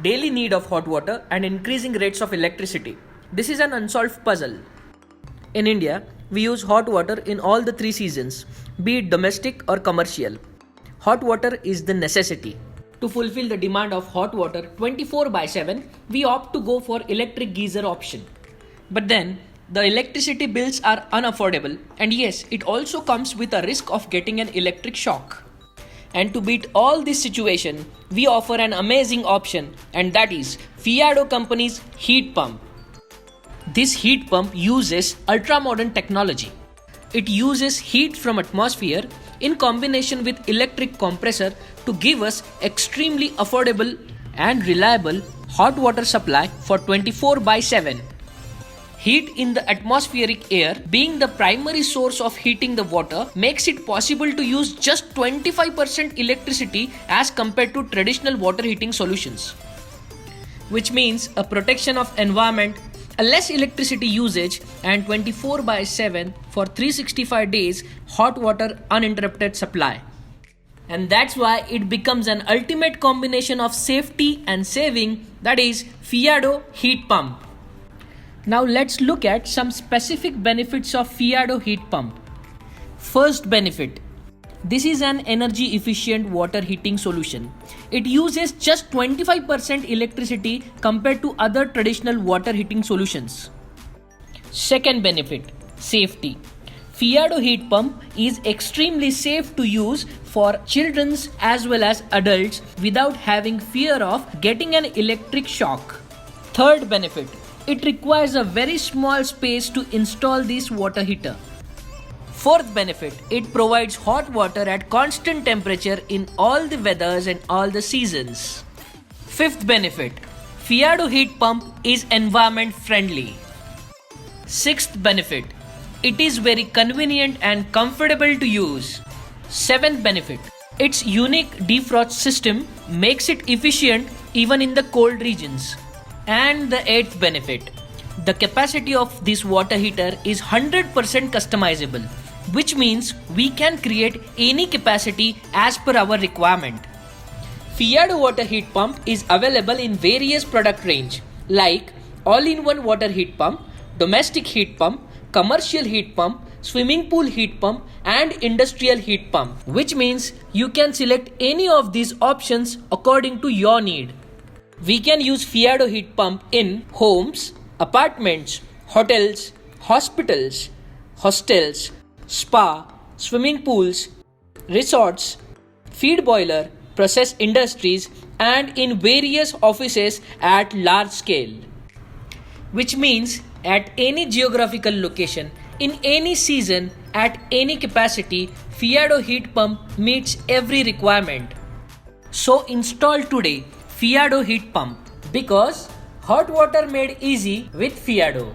daily need of hot water and increasing rates of electricity. This is an unsolved puzzle. In India, we use hot water in all the three seasons, be it domestic or commercial. Hot water is the necessity. To fulfill the demand of hot water 24/7, we opt to go for electric geyser option. But then, the electricity bills are unaffordable, and yes, it also comes with a risk of getting an electric shock. And to beat all this situation, we offer an amazing option, and that is Fiado company's heat pump. This heat pump uses ultra-modern technology. It uses heat from atmosphere in combination with electric compressor to give us extremely affordable and reliable hot water supply for 24/7. Heat in the atmospheric air, being the primary source of heating the water, makes it possible to use just 25% electricity as compared to traditional water heating solutions. Which means a protection of environment, a less electricity usage, and 24/7 for 365 days hot water uninterrupted supply. And that's why it becomes an ultimate combination of safety and saving, that is Fiado heat pump. Now let's look at some specific benefits of Fiado heat pump. First benefit. This is an energy efficient water heating solution. It uses just 25% electricity compared to other traditional water heating solutions. Second benefit. Safety. Fiado heat pump is extremely safe to use for children as well as adults without having fear of getting an electric shock. Third benefit. It requires a very small space to install this water heater. Fourth benefit, it provides hot water at constant temperature in all the weathers and all the seasons. Fifth benefit, Fiado heat pump is environment friendly. Sixth benefit, it is very convenient and comfortable to use. Seventh benefit, its unique defrost system makes it efficient even in the cold regions. And the eighth benefit, the capacity of this water heater is 100% customizable, which means we can create any capacity as per our requirement. Fiado water heat pump is available in various product range like all-in-one water heat pump, domestic heat pump, commercial heat pump, swimming pool heat pump, and industrial heat pump, which means you can select any of these options according to your need. We can use Fiado heat pump in homes, apartments, hotels, hospitals, hostels, spa, swimming pools, resorts, feed boiler, process industries, and in various offices at large scale. Which means at any geographical location, in any season, at any capacity, Fiado heat pump meets every requirement. So install today Fiado heat pump, because hot water made easy with Fiado.